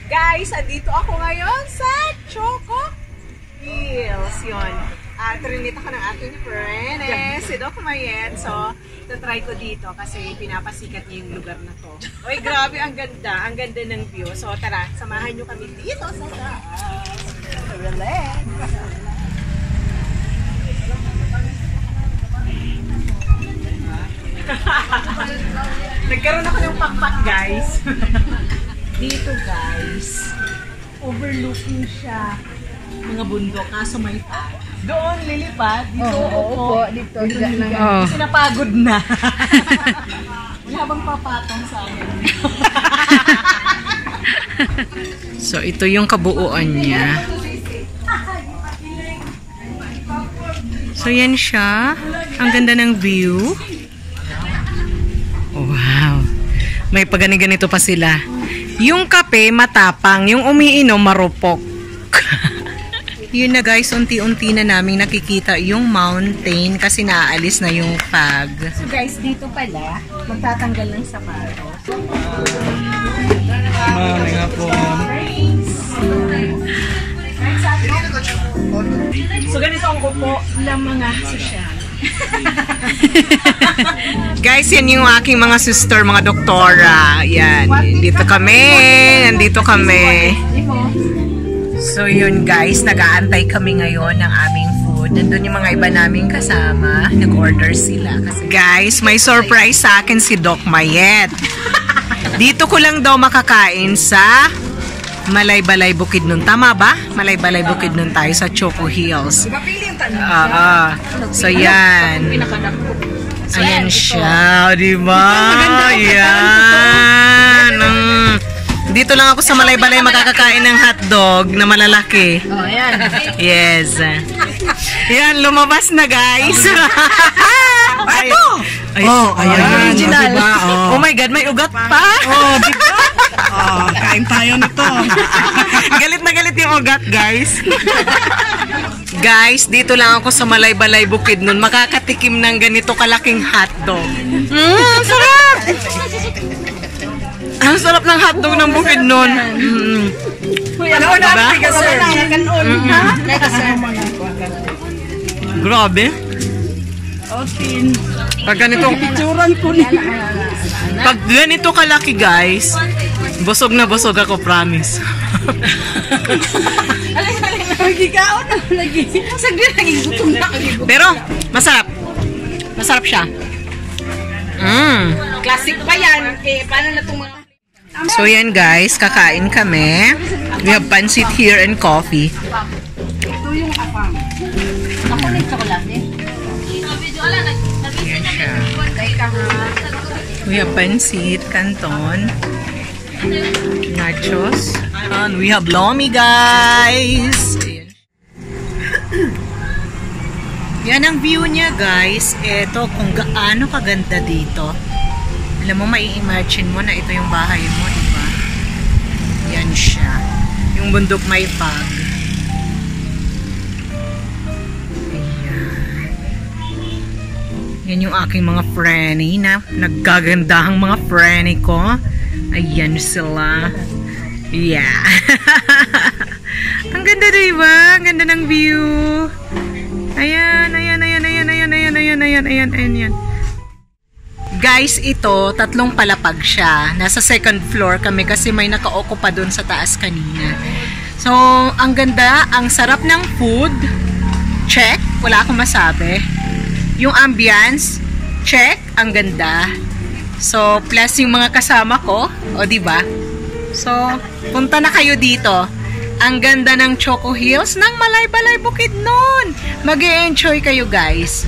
Guys, andito ako ngayon sa Choco Hills. Yun. Trinit ako ng aking friend, si Doc Mayet. So, try ko dito kasi pinapasikat niya yung lugar na to. Uy, grabe, ang ganda. Ang ganda ng view. So, tara, samahan nyo kami dito sa taas. Relax. Nagkaroon ako ng pakpak, guys. Dito, guys. Overlooking siya. Mga bundok, kaso may pa. Doon, lilipad. Dito, opo. Dito, kasi napagod na. Wala bang papatong sa akin? So, ito yung kabuuan niya. So, yan siya. Ang ganda ng view. Wow. May pagani-ganito pa sila. Yung kape, matapang. Yung umiinom, marupok. Yun na guys, unti-unti na namin nakikita yung mountain kasi naaalis na yung fog. So guys, dito pala, magtatanggal ng sapatos. Mami nga po. So ganito ang kupo ng mga sosyal. Guys, yan yung aking mga sister, mga doktora. Yan, dito kami. Nandito kami. So yun guys, nag-aantay kami ngayon ng aming food. Nandun yung mga iba naming kasama. Nag-order sila. Kasi guys, may surprise sa akin si Doc Mayet. Dito ko lang daw makakain sa Malaybalay Bukidnon. Tama ba? Malaybalay Bukidnon tayo sa Choco Hills. So yan. Ayan siya, diba? Ayan. Dito lang ako sa Malaybalay makakakain ng hotdog na malalaki. Oh, ayan. Yes. Yan, lumabas na guys. Ito! Ayan. Original. Diba? Oh my God, may ugat pa. Oh, diba? Kain tayo nito. Galit na galit yung ugat, guys. Guys, dito lang ako sa Malaybalay Bukidnon makakatikim ng ganito kalaking hotdog. Sarap! Ang sarap ng hotdog ng Bukidnon. Diba? Grabe. Pag ganito kalaki guys, busog na busog ako, promise. Pero masarap. Masarap siya. Classic pa yan. Paano na itong mga... So yan guys, kakain kami. We have pancit here and coffee. Ito yung apang. Ako rin chocolate. Yan siya. We have pancit, canton, nachos, and we have lomi guys. Yan ang view niya guys. Ito kung gaano kaganda dito. Alam mo, mai-imagine mo na ito yung bahay mo, diba? Yan siya. Yung bundok may fog. Ayan. Yan yung aking mga frenny na naggagandahang mga frenny ko. Ayan sila. Yeah. Ang ganda, diba? Ang ganda ng view. Ayan, ayan, ayan, ayan, ayan, ayan, ayan, ayan, ayan, ayan. Guys, ito, 3 palapag siya. Nasa 2nd floor kami kasi may naka-ocupa doon sa taas kanina. So, ang ganda, ang sarap ng food. Check, wala akong masabi. Yung ambience, check, ang ganda. So, plus yung mga kasama ko, o diba? So, punta na kayo dito. Ang ganda ng Choco Hills ng Malaybalay Bukidnon. Mag-e-enjoy kayo guys.